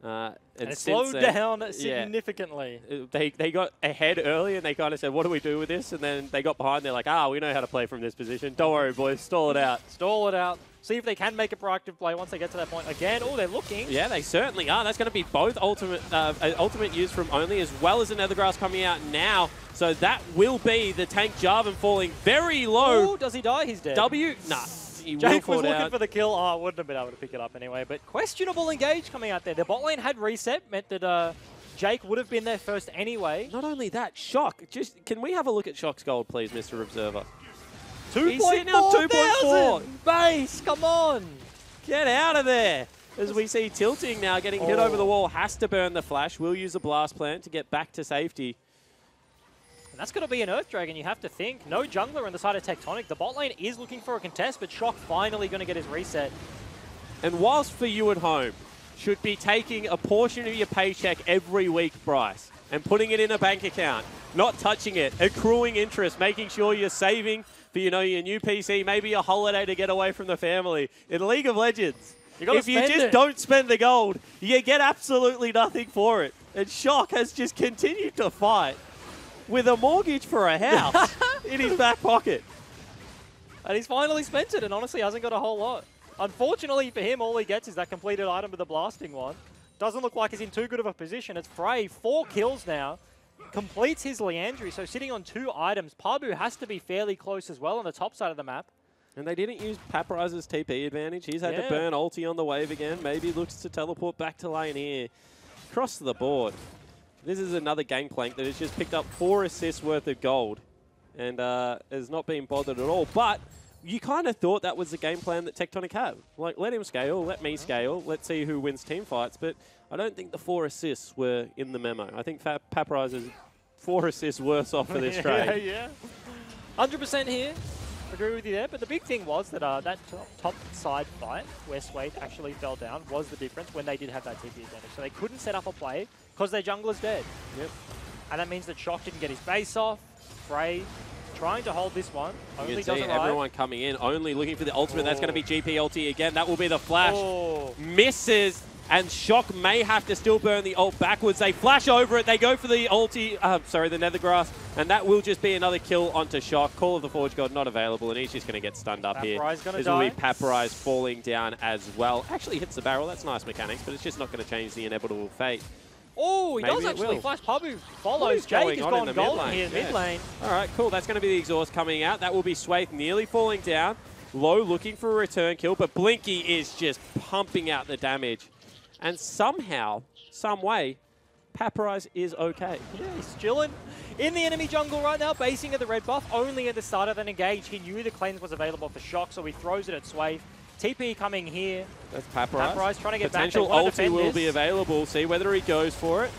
And it slowed down significantly. They got ahead early and they kind of said, what do we do with this? And then they got behind. They're like, we know how to play from this position. Don't worry, boys. Stall it out. Stall it out. See if they can make a proactive play once they get to that point. Again, they're looking. Yeah, they certainly are. That's going to be both ultimate use from Only as well as the Nethergrass coming out now. So that will be the tank Jarvan falling very low. Ooh, does he die? He's dead. Nah. Jake was looking for the kill. I wouldn't have been able to pick it up anyway. But questionable engage coming out there. The bot lane had reset, meant that Jake would have been there first anyway. Not only that, Shock. Can we have a look at Shock's gold, please, Mr. Observer? 2.4 base, come on. Get out of there. As we see Tilting now getting hit over the wall, has to burn the flash. Will use a blast plant to get back to safety. And that's going to be an Earth Dragon, you have to think. No jungler on the side of Tectonic. The bot lane is looking for a contest, but Shock finally going to get his reset. And whilst for you at home, should be taking a portion of your paycheck every week, Bryce, and putting it in a bank account, not touching it, accruing interest, making sure you're saving for, your new PC, maybe a holiday to get away from the family. In League of Legends, if you just don't spend the gold, you get absolutely nothing for it. And Shock has just continued to fight with a mortgage for a house in his back pocket. And he's finally spent it, and honestly hasn't got a whole lot. Unfortunately for him, all he gets is that completed item with the blasting one. Doesn't look like he's in too good of a position. It's Frey, 4 kills now. completes his Leandry, so sitting on 2 items. Pabu has to be fairly close as well on the top side of the map. And they didn't use Paparize's TP advantage. He's had to burn ulti on the wave again. Maybe looks to teleport back to lane here. Across the board. This is another Gangplank that has just picked up 4 assists worth of gold and has not been bothered at all. But you kind of thought that was the game plan that Tectonic had. Like, let him scale, let me scale, let's see who wins team fights. But I don't think the 4 assists were in the memo. I think Paparize's 4 assists worse off for this trade. Yeah. 100% here. Agree with you there, but the big thing was that that top side fight where Swathe actually fell down was the difference when they did have that TP advantage. So they couldn't set up a play because their jungler's dead. Yep. And that means that Shock didn't get his base off. Frey trying to hold this one. You can see everyone coming in, only looking for the ultimate. That's going to be GP ulti again. That will be the flash. Misses. And Shock may have to still burn the ult backwards. They flash over it. They go for the ulti, the Nethergrass. And that will just be another kill onto Shock. Call of the Forge God not available, and he's just going to get stunned up here. This will be Paparize falling down as well. Actually hits the barrel. That's nice mechanics, but it's just not going to change the inevitable fate. Oh, he does actually flash. Pabu follows. Jake has gone golden here in mid lane. All right, cool. That's going to be the exhaust coming out. That will be Swathe nearly falling down. Low looking for a return kill, but Blinky is just pumping out the damage. And somehow, some way, Paparize is okay. Yeah, he's chilling in the enemy jungle right now, basing at the red buff. Only at the start of an engage, he knew the cleanse was available for Shock, so he throws it at Swathe. TP coming here. That's Paparize. Paparize trying to get Potential back. Potential ulti will be available. See whether he goes for it.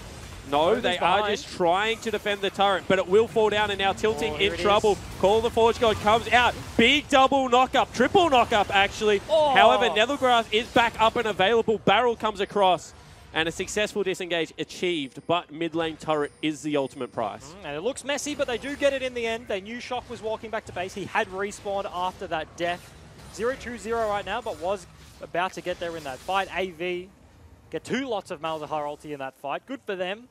No, they are just trying to defend the turret, but it will fall down and now Tilting in trouble. Call of the Forge God comes out. Big double knock-up, triple knock-up actually. However, Nethergrass is back up and available. Barrel comes across and a successful disengage achieved, but mid lane turret is the ultimate price. And it looks messy, but they do get it in the end. They knew Shock was walking back to base. He had respawned after that death. 0-2-0 right now, but was about to get there in that fight. AV get 2 lots of Malzahar ulti in that fight. Good for them.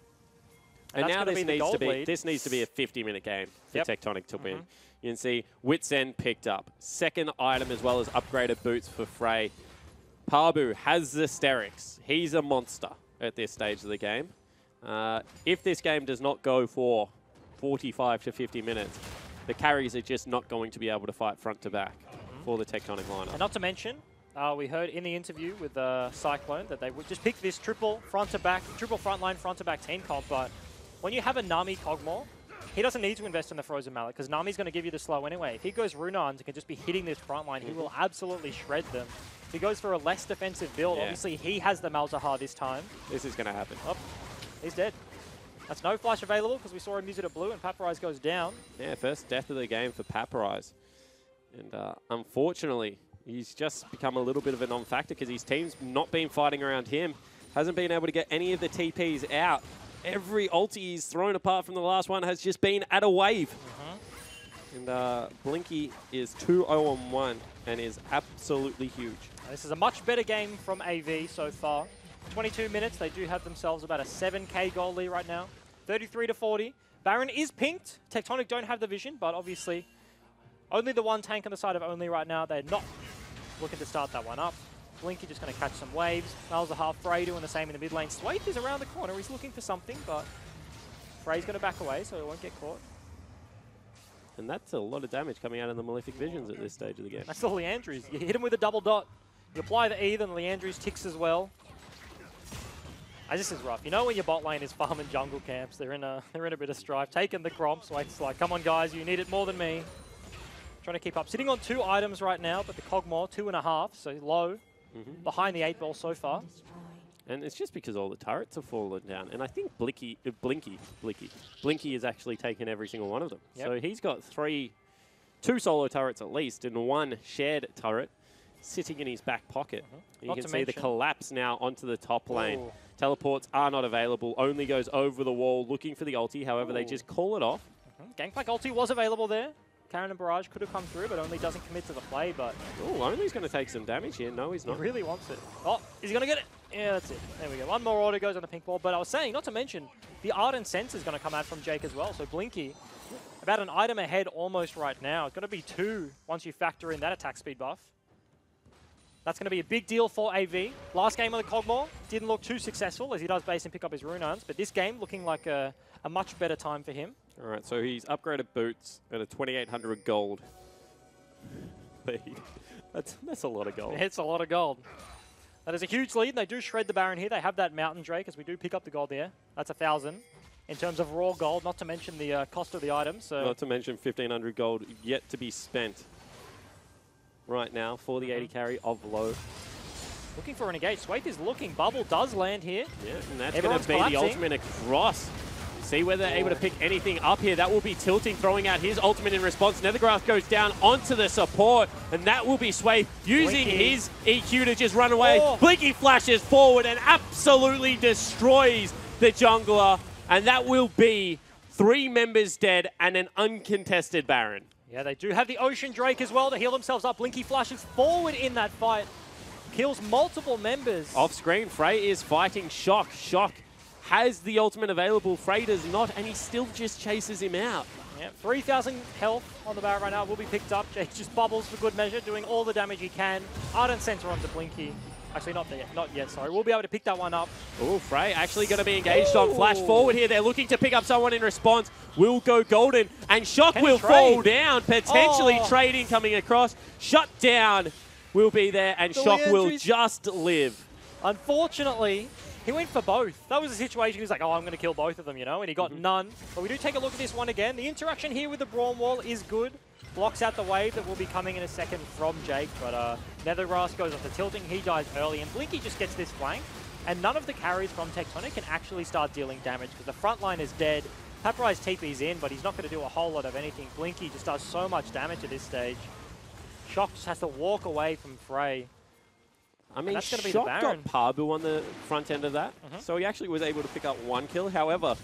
And now this needs to be a 50-minute game for Tectonic to win. You can see Wit's End picked up. Second item as well as upgraded boots for Frey. Pabu has the Sterix. He's a monster at this stage of the game. If this game does not go for 45 to 50 minutes, the carries are just not going to be able to fight front to back for the Tectonic lineup. And not to mention, we heard in the interview with Cyclone that they would just pick this triple front to back, triple frontline front to back team comp, but when you have a Nami Kog'Maw, he doesn't need to invest in the Frozen Mallet because Nami's going to give you the slow anyway. If he goes Runarn and can just be hitting this front line, he will absolutely shred them. If he goes for a less defensive build, obviously he has the Malzahar this time. This is going to happen. Oh, he's dead. That's no flash available because we saw him use it at blue and Paparize goes down. Yeah, first death of the game for Paparize. And unfortunately, he's just become a little bit of a non-factor because his team's not been fighting around him. Hasn't been able to get any of the TPs out. Every ulti he's thrown apart from the last one has just been at a wave. And Blinky is 2-0-1 and is absolutely huge. This is a much better game from AV so far. 22 minutes, they do have themselves about a 7k goal lead right now. 33 to 40. Baron is pinked. Tectonic don't have the vision, but obviously only the one tank on the side of Only right now. They're not looking to start that one up. Blinky just going to catch some waves. Malzahar, Frey doing the same in the mid lane. Swathe is around the corner. He's looking for something, but Frey's going to back away, so he won't get caught. And that's a lot of damage coming out of the Malefic Visions at this stage of the game. That's the Leandries. You hit him with a double dot. You apply the E, then Leandries ticks as well. This is rough. You know when your bot lane is farming jungle camps, they're in a bit of strife. Taking the Gromp, Swaith's like, come on guys, you need it more than me. Trying to keep up. Sitting on 2 items right now, but the Kog'Maw 2.5, so low. Behind the 8 ball so far. And it's just because all the turrets have fallen down. And I think Blinky has actually taken every single one of them. So he's got 2 solo turrets at least and 1 shared turret sitting in his back pocket. You can see the collapse now onto the top lane. Teleports are not available. Only goes over the wall looking for the ulti. However, they just call it off. Gangplank ulti was available there. Karen and Barrage could have come through, but Only doesn't commit to the play. But Only's going to take some damage here. No, he's not. He really wants it. Oh, is he going to get it? Yeah, that's it. There we go. One more order goes on the pink ball. But I was saying, not to mention, the Ardent Sense is going to come out from Jake as well. So Blinky, about an item ahead almost right now. It's going to be 2 once you factor in that attack speed buff. That's going to be a big deal for AV. Last game on the Cogmore didn't look too successful as he does base and pick up his rune urns, but this game looking like a much better time for him. All right, so he's upgraded boots at a 2,800 gold. That's a lot of gold. It's a lot of gold. That is a huge lead. They do shred the Baron here. They have that Mountain Drake as we do pick up the gold there. That's 1,000 in terms of raw gold, not to mention the cost of the items. So not to mention 1,500 gold yet to be spent right now for the 80 carry of low. Looking for an engage. Swaith is looking. Bubble does land here. Yeah, and that's going to be the ultimate across. See whether they're able to pick anything up here. That will be Tilting, throwing out his ultimate in response. Nethergrass goes down onto the support, and that will be Swaith using his EQ to just run away. Blinky flashes forward and absolutely destroys the jungler, and that will be 3 members dead and an uncontested Baron. Yeah, they do have the Ocean Drake as well to heal themselves up. Blinky flashes forward in that fight. Kills multiple members. Off screen, Frey is fighting Shock. Shock has the ultimate available. Frey does not, and he still just chases him out. Yeah, 3,000 health on the Baron right now. Will be picked up. Jake just bubbles for good measure, doing all the damage he can. Ardent Center onto Blinky. Actually, not yet, sorry. We'll be able to pick that one up. Oh, Frey actually going to be engaged on flash forward here. They're looking to pick up someone in response. Will go golden, and Shock will fall down, potentially trading coming across. Shut down will be there, and Shock will just live. Unfortunately, he went for both. That was a situation he was like, oh, I'm going to kill both of them, you know, and he got none. But we do take a look at this one again. The interaction here with the Brawn Wall is good. Blocks out the wave that will be coming in a second from Jake, but Nethergrass goes off the Tilting. He dies early, and Blinky just gets this flank. And none of the carries from Tectonic can actually start dealing damage because the front line is dead. Papyrus TP's in, but he's not going to do a whole lot of anything. Blinky just does so much damage at this stage. Shock just has to walk away from Frey. I mean, Shock got Parbu on the front end of that, so he actually was able to pick up 1 kill. However,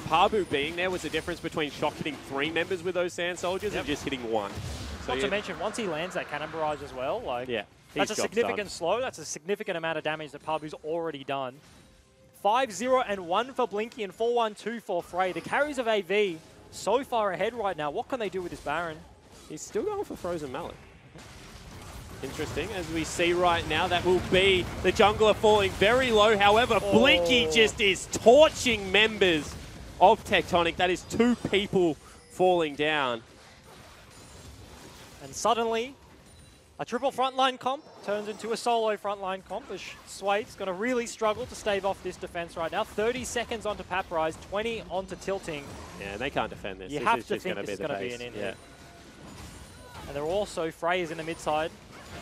Parbu being there was the difference between Shock hitting 3 members with those Sand Soldiers and just hitting 1. So not to mention, once he lands that Cannon Barrage as well, like that's a significant done. slow. That's a significant amount of damage that Parbu's already done. 5-0 and 1 for Blinky and 4-1-2 for Frey. The carries of AV so far ahead right now. What can they do with this Baron? He's still going for Frozen Mallet. Interesting, as we see right now, that will be the jungler falling very low. However, Blinky just is torching members of Tectonic. That is 2 people falling down. And suddenly, a triple frontline comp turns into a solo frontline comp as Swaith's going to really struggle to stave off this defense right now. 30 seconds onto Papyrus, 20 onto Tilting. Yeah, they can't defend this. You have to think this is going to be an in. Yeah. And they're also, Frey is in the mid side,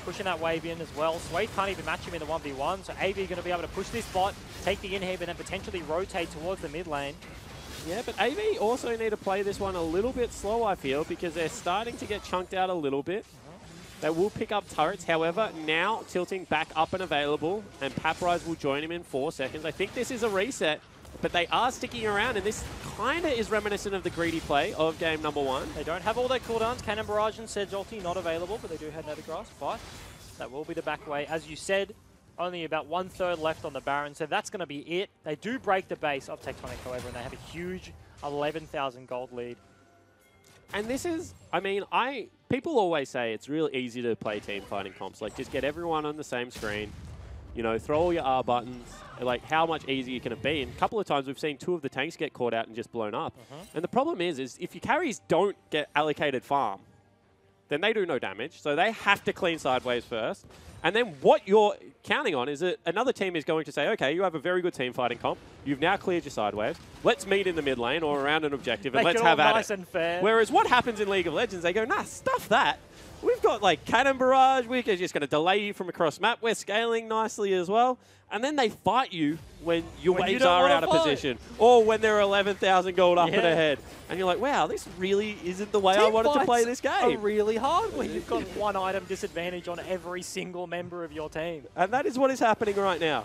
pushing that wave in as well. Swaith can't even match him in the 1v1, so AV going to be able to push this bot, take the inhib, and then potentially rotate towards the mid lane. Yeah, but AV also need to play this one a little bit slow, I feel, because they're starting to get chunked out a little bit. They will pick up turrets. However, now Tilting back up and available, and Papyrus will join him in 4 seconds. I think this is a reset, but they are sticking around, and this kind of is reminiscent of the greedy play of game number 1. They don't have all their cooldowns. Cannon Barrage and Sedge ulti not available, but they do have Nethergrass. But that will be the back way. As you said, only about 1/3 left on the Baron, so that's going to be it. They do break the base of Tectonic, however, and they have a huge 11,000 gold lead. And this is, I mean, people always say it's real easy to play team fighting comps. Like, just get everyone on the same screen, you know, throw all your R buttons. Like, how much easier can it be? And a couple of times we've seen 2 of the tanks get caught out and just blown up. And the problem is if your carries don't get allocated farm, then they do no damage. So they have to clean sideways first. And then what you're counting on is that another team is going to say, okay, you have a very good team fighting comp. You've now cleared your sideways. Let's meet in the mid lane or around an objective and let's have at it. Nice and fair. Whereas what happens in League of Legends, they go, nah, stuff that. We've got like Cannon Barrage. We're just going to delay you from across map. We're scaling nicely as well. And then they fight you when your waves are out of position. Or when they're 11,000 gold up and ahead. And you're like, wow, this really isn't the way I wanted to play this game. Are really hard when you've got 1 item disadvantage on every single member of your team. And that is what is happening right now.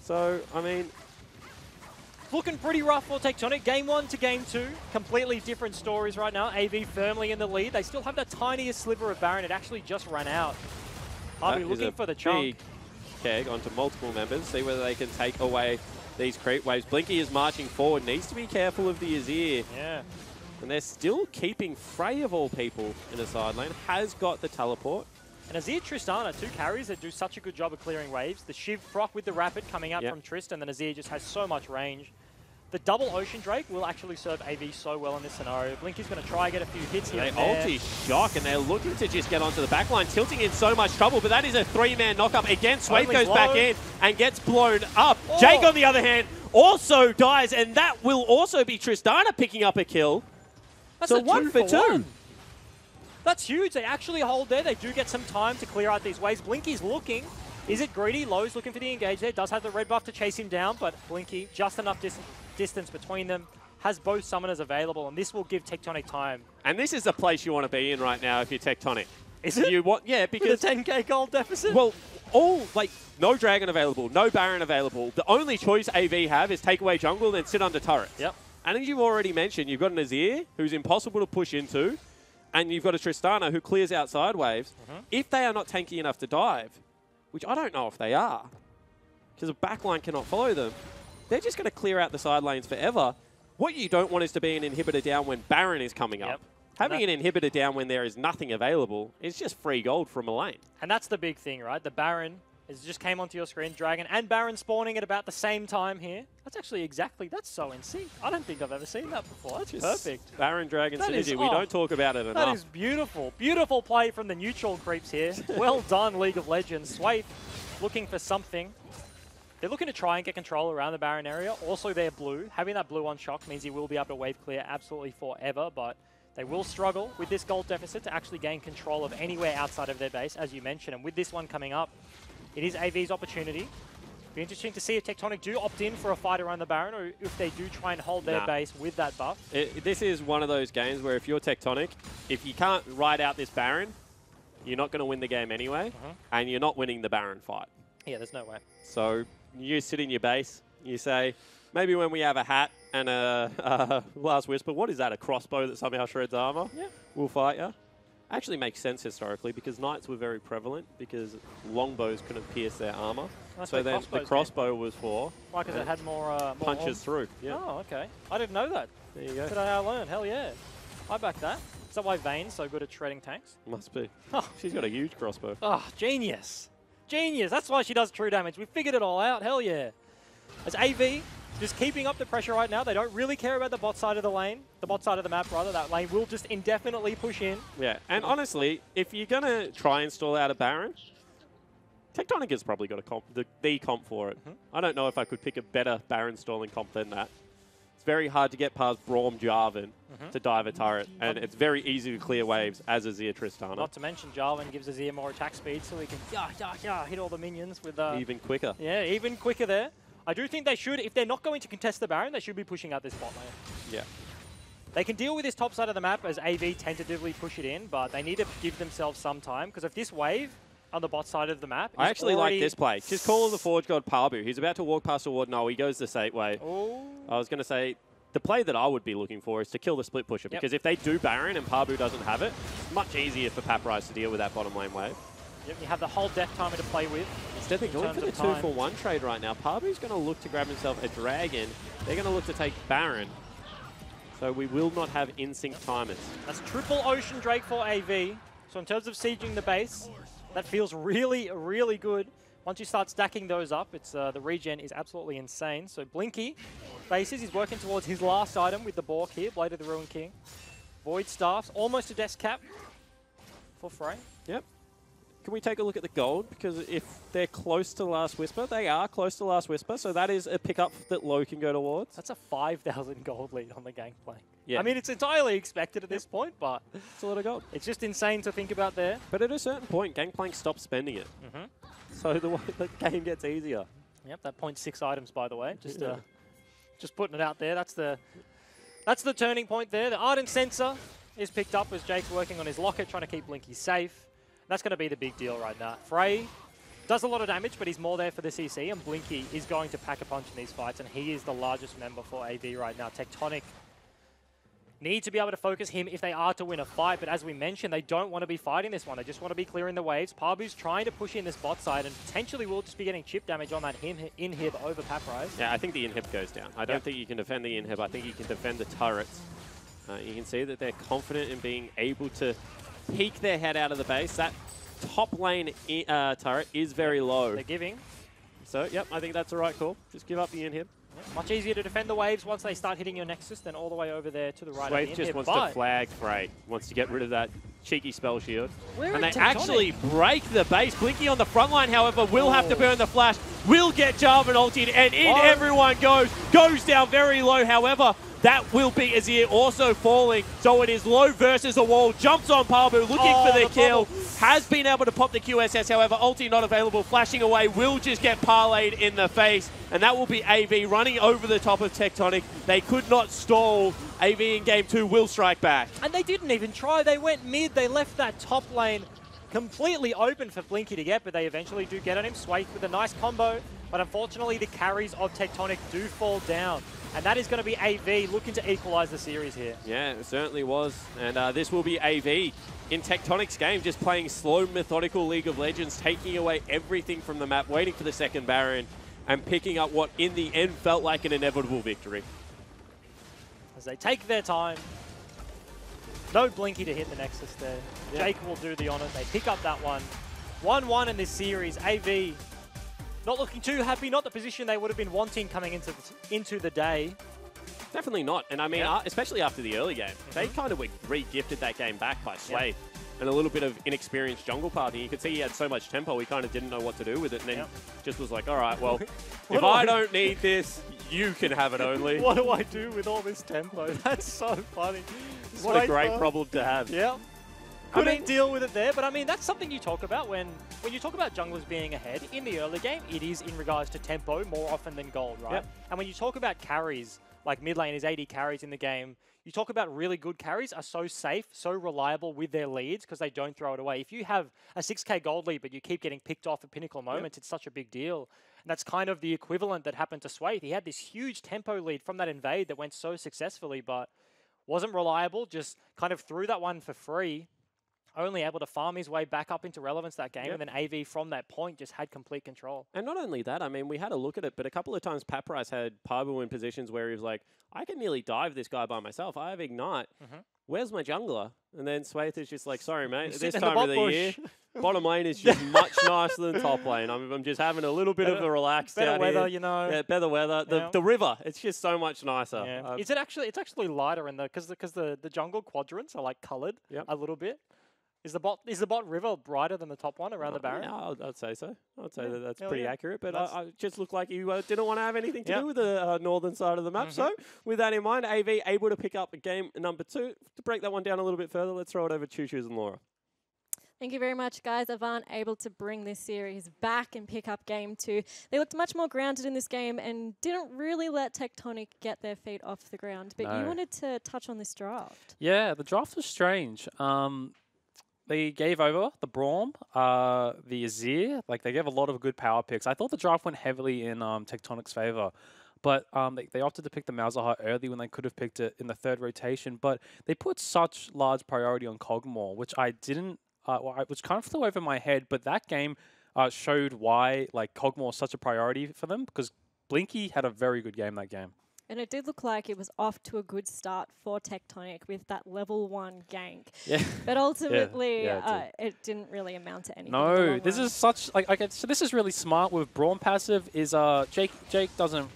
So, I mean, looking pretty rough for Tectonic. Game 1 to Game 2, completely different stories right now. AV firmly in the lead. They still have the tiniest sliver of Baron. It actually just ran out. I'll be looking for the chunk. Keg onto multiple members, see whether they can take away these creep waves. Blinky is marching forward, needs to be careful of the Azir. Yeah. And they're still keeping Frey, of all people, in the side lane. Has got the teleport. And Azir Tristana, 2 carries that do such a good job of clearing waves. The Shiv proc with the Rapid coming out from Trist, and then Azir just has so much range. The double Ocean Drake will actually serve AV so well in this scenario. Blinky's going to try and get a few hits here. They ulti shock, and they're looking to just get onto the back line. Tilting in so much trouble, but that is a 3-man knockup. Again, Swave goes back in and gets blown up. Oh. Jake, on the other hand, also dies, and that will also be Tristana picking up a kill. That's so a 1 for 2. That's huge. They actually hold there. They do get some time to clear out these waves. Blinky's looking. Is it greedy? Lowe's looking for the engage there. Does have the red buff to chase him down, but Blinky, just enough distance between them, has both summoners available, and this will give Tectonic time. And this is the place you want to be in right now if you're Tectonic. Is it? Yeah, because... With a 10k gold deficit? Well, no Dragon available, no Baron available. The only choice AV have is take away jungle, then sit under turrets. Yep. And as you've already mentioned, you've got an Azir, who's impossible to push into, and you've got a Tristana who clears outside waves. If they are not tanky enough to dive, which I don't know if they are, because the backline cannot follow them, they're just going to clear out the side lanes forever. What you don't want is to be an inhibitor down when Baron is coming up. Having an inhibitor down when there is nothing available is just free gold from a lane. And that's the big thing, right? The Baron just came onto your screen, Dragon and Baron spawning at about the same time here. That's actually that's so in sync. I don't think I've ever seen that before. That's just perfect. Baron Dragon synergy, we don't talk about it enough. That is beautiful. Beautiful play from the neutral creeps here. Well done, League of Legends. Swave looking for something. They're looking to try and get control around the Baron area. Also, they're blue. Having that blue on shock means he will be able to wave clear absolutely forever, but they will struggle with this gold deficit to actually gain control of anywhere outside of their base, as you mentioned. And with this one coming up, it is AV's opportunity. Be interesting to see if Tectonic do opt in for a fight around the Baron, or if they do try and hold their base with that buff. This is one of those games where if you're Tectonic, if you can't ride out this Baron, you're not going to win the game anyway, and you're not winning the Baron fight. Yeah, there's no way. So you sit in your base, you say, maybe when we have a hat and a Last Whisper, what is that, a crossbow that somehow shreds armor? Yeah. We'll fight you. Actually makes sense historically because knights were very prevalent because longbows couldn't pierce their armor. So then the crossbow was for... Why, because it had more punches through. Yeah. Oh, okay. I didn't know that. There you go. Today I learned. Hell yeah. I back that. Is that why Vane's so good at shredding tanks? Must be. Oh, she's got a huge crossbow. Oh, genius. Genius. That's why she does true damage. We figured it all out. Hell yeah. As AV just keeping up the pressure right now. They don't really care about the bot side of the lane. The bot side of the map, rather. That lane will just indefinitely push in. Yeah, and honestly, if you're going to try and stall out a Baron, Tectonic has probably got a comp, the comp for it. I don't know if I could pick a better Baron stalling comp than that. It's very hard to get past Braum Jarvan to dive a turret, and it's very easy to clear waves as Azir Tristana. Not to mention Jarvan gives Azir more attack speed, so he can hit all the minions with... even quicker. Yeah, even quicker there. I do think they should, if they're not going to contest the Baron, they should be pushing out this bot lane. Yeah. They can deal with this top side of the map as AV tentatively push it in, but they need to give themselves some time, because if this wave on the bot side of the map I actually like this play. Just call the Forge God Parbu. He's about to walk past the ward. No, he goes the Sate way. Oh. I was going to say, the play that I would be looking for is to kill the split pusher, because if they do Baron and Parbu doesn't have it, it's much easier for Paprise to deal with that bottom lane wave. Yep, you have the whole death timer to play with. Instead they're going for the 2-for-1 trade right now. Parbu's going to look to grab himself a dragon. They're going to look to take Baron. So we will not have in-sync timers. That's triple Ocean Drake for AV. So in terms of sieging the base, that feels really, really good. Once you start stacking those up, it's the regen is absolutely insane. So Blinky bases, he's working towards his last item with the Bork here, Blade of the Ruined King. Void Staffs, almost a death cap for Frey. Yep. Can we take a look at the gold? Because if they're close to Last Whisper, they are close to Last Whisper, so that is a pickup that Low can go towards. That's a 5,000 gold lead on the Gangplank. Yeah. I mean, it's entirely expected at this point, but... It's a lot of gold. It's just insane to think about there. But at a certain point, Gangplank stops spending it. So the game gets easier. Yep, that 0.6 items, by the way. Just putting it out there. That's the turning point there. The Ardent Sensor is picked up as Jake's working on his locket, trying to keep Blinky safe. That's going to be the big deal right now. Frey does a lot of damage, but he's more there for the CC, and Blinky is going to pack a punch in these fights, and he is the largest member for AV right now. Tectonic need to be able to focus him if they are to win a fight, but as we mentioned, they don't want to be fighting this one. They just want to be clearing the waves. Parbu's trying to push in this bot side, and potentially will just be getting chip damage on that inhib over Paprise. Yeah, I think the inhib goes down. I don't think you can defend the inhib. I think you can defend the turrets. You can see that they're confident in being able to peek their head out of the base. That top lane turret is very low. They're giving. So, yep, I think that's the right call. Just give up the inhib. Yep. Much easier to defend the waves once they start hitting your Nexus than all the way over there to the right. Swayth just wants to flag Frey. Wants to get rid of that cheeky spell shield. And they actually break the base. Blinky on the front line, however, will have to burn the flash. Will get Jarvan ulted, and in everyone goes. Goes down very low, however. That will be Azir also falling. So it is low versus a wall. Jumps on Pabu, looking for the kill. Has been able to pop the QSS, however, ulti not available. Flashing away, will just get parlayed in the face. And that will be AV running over the top of Tectonic. They could not stall. AV in game 2 will strike back. And they didn't even try. They went mid. They left that top lane completely open for Blinky to get, but they eventually do get on him. Swayth with a nice combo. But unfortunately, the carries of Tectonic do fall down. And that is going to be AV looking to equalize the series here. Yeah, it certainly was. And this will be AV in Tectonic's game, just playing slow, methodical League of Legends, taking away everything from the map, waiting for the second Baron, and picking up what in the end felt like an inevitable victory. As they take their time. No Blinky to hit the Nexus there. Yep. Jake will do the honors. They pick up that one. 1-1 in this series. AV not looking too happy, not the position they would have been wanting coming into the day. Definitely not. And I mean, especially after the early game, they kind of re-gifted that game back by Swayth. And a little bit of inexperienced jungle party. You could see he had so much tempo, he kind of didn't know what to do with it. And then just was like, all right, well, if I don't need this, you can have it only. What do I do with all this tempo? That's so funny. What a great problem to have. Yeah. Couldn't deal with it there, but I mean, that's something you talk about when you talk about junglers being ahead. In the early game, it is in regards to tempo more often than gold, right? Yep. And when you talk about carries, like mid lane is 80 carries in the game, you talk about really good carries are so safe, so reliable with their leads because they don't throw it away. If you have a 6k gold lead, but you keep getting picked off at pinnacle moments, it's such a big deal. And that's kind of the equivalent that happened to Swayth. He had this huge tempo lead from that invade that went so successfully, but wasn't reliable, just kind of threw that one for free. Only able to farm his way back up into relevance that game, and then AV from that point just had complete control. And not only that, I mean, we had a look at it, but a couple of times Papyrus had Pabu in positions where he was like, I can nearly dive this guy by myself. I have Ignite. Where's my jungler? And then Swayth is just like, sorry, mate, this time of the year, bottom lane is just much nicer than top lane. I'm just having a little bit of a relax better weather, here. you know. Yeah, better weather. The river, it's just so much nicer. Yeah. Is it actually? It's actually lighter in the because the jungle quadrants are like colored a little bit. Is the bot river brighter than the top one around the Baron? Yeah, I'd say so. I'd say that's pretty accurate. But I just looked like you didn't want to have anything to do with the northern side of the map. So with that in mind, AV able to pick up game number 2. To break that one down a little bit further, let's throw it over to Choo Choos and Laura. Thank you very much, guys. Avant able to bring this series back and pick up game 2. They looked much more grounded in this game and didn't really let Tectonic get their feet off the ground. But you wanted to touch on this draft. Yeah, the draft was strange. They gave over the Braum, the Azir. Like, they gave a lot of good power picks. I thought the draft went heavily in Tectonic's favor. But they opted to pick the Malzahar early when they could have picked it in the 3rd rotation. But they put such large priority on Kog'Maw, which I didn't, which kind of flew over my head. But that game showed why, like, Kog'Maw is such a priority for them, because Blinky had a very good game that game. And it did look like it was off to a good start for Tectonic with that level 1 gank. Yeah. But ultimately, it didn't really amount to anything. No, this is such so this is really smart with Braum passive. Is Jake doesn't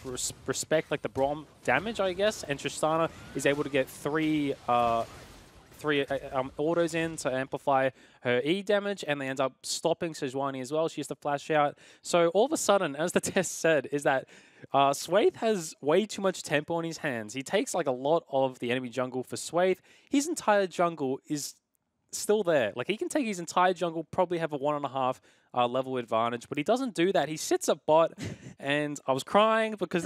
respect like the Braum damage, I guess, and Tristana is able to get 3 autos in to amplify her E damage, and they end up stopping Sejuani as well. She has to flash out. So all of a sudden, as the test said, is that Swayth has way too much tempo in his hands. He takes like a lot of the enemy jungle for Swayth. His entire jungle is still there. Like, he can take his entire jungle, probably have a 1.5 level advantage, but he doesn't do that. He sits at bot, and I was crying because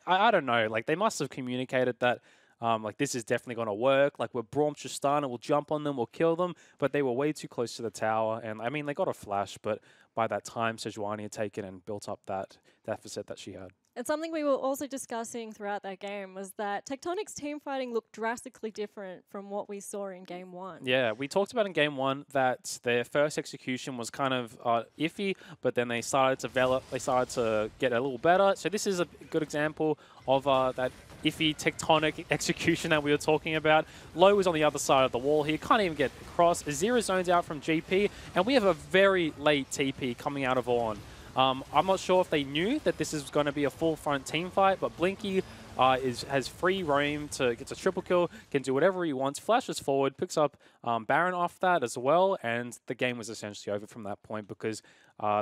I don't know. Like, they must have communicated that. Like, this is definitely going to work. Like, with Braum Tristana, we'll jump on them, we'll kill them. But they were way too close to the tower. And, I mean, they got a flash. But by that time, Sejuani had taken and built up that deficit that she had. And something we were also discussing throughout that game was that Tectonic's team fighting looked drastically different from what we saw in game 1. Yeah, we talked about in game 1 that their first execution was kind of iffy, but then they started to develop, they started to get a little better. So this is a good example of that iffy Tectonic execution that we were talking about. Low was on the other side of the wall here, can't even get across. Zero zones out from GP, and we have a very late TP coming out of On. I'm not sure if they knew that this is going to be a full front team fight, but Blinky has free roam to get a triple kill, can do whatever he wants, flashes forward, picks up Baron off that as well, and the game was essentially over from that point because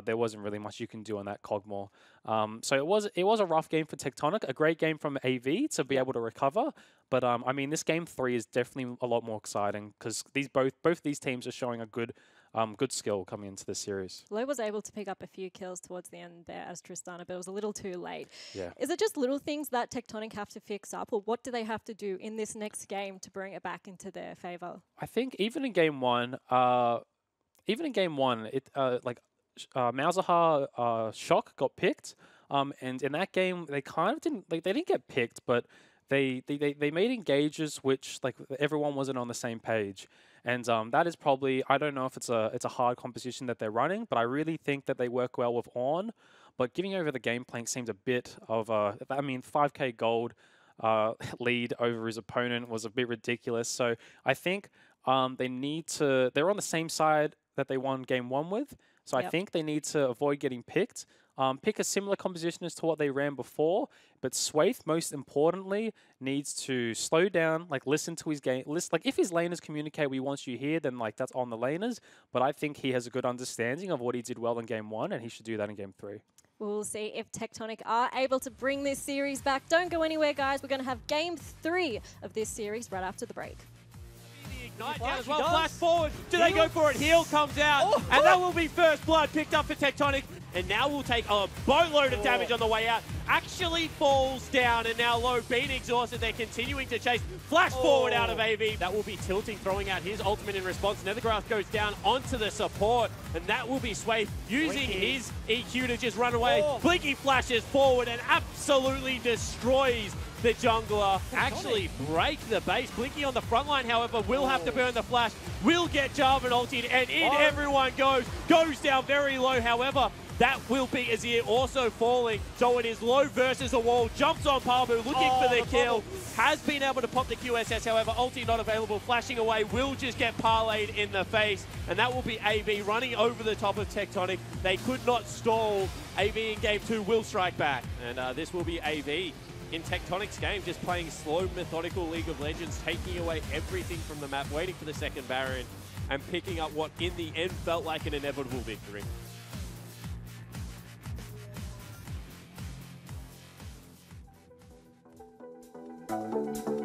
there wasn't really much you can do on that Cogmore. So it was a rough game for Tectonic, a great game from AV to be able to recover, but I mean this game 3 is definitely a lot more exciting because both these teams are showing a good skill coming into this series. Low was able to pick up a few kills towards the end there as Tristana, but it was a little too late. Yeah. Is it just little things that Tectonic have to fix up, or what do they have to do in this next game to bring it back into their favour? I think even in game one, it Malzahar Shock got picked, and in that game they kind of didn't they didn't get picked, but they made engages which like everyone wasn't on the same page. And that is probably, I don't know if it's a hard composition that they're running, but I really think that they work well with On. But giving over the game plank seems a bit of a, I mean, 5k gold lead over his opponent was a bit ridiculous. So I think they need to, they're on the same side that they won game 1 with. So I think they need to avoid getting picked. Pick a similar composition as to what they ran before, but Swaith, most importantly, needs to slow down, like listen to his game. Like if his laners communicate, we want you here, then like that's on the laners. But I think he has a good understanding of what he did well in game 1, and he should do that in game 3. We'll see if Tectonic are able to bring this series back. Don't go anywhere, guys. We're going to have game 3 of this series right after the break. Ignite down as well, flash forward. Do they go for it? Heal comes out, and that will be first blood picked up for Tectonic. And now we'll take a boatload of damage on the way out. Actually falls down, and now Low being exhausted. They're continuing to chase. Flash forward out of AV. That will be Tilting, throwing out his ultimate in response. Nethergrass goes down onto the support, and that will be Sway using his EQ to just run away. Blinky flashes forward and absolutely destroys the jungler. Actually break the base. Blinky on the front line, however, will have to burn the flash. Will get Jarvan ulted, and in everyone goes. Goes down very low, however. That will be Azir also falling. So it is Low versus a wall. Jumps on Pabu, looking for the kill. Has been able to pop the QSS, however, ulti not available. Flashing away, will just get parlayed in the face. And that will be AV running over the top of Tectonic. They could not stall. AV in game 2 will strike back. And this will be AV in Tectonic's game, just playing slow, methodical League of Legends, taking away everything from the map, waiting for the second Baron, and picking up what in the end felt like an inevitable victory.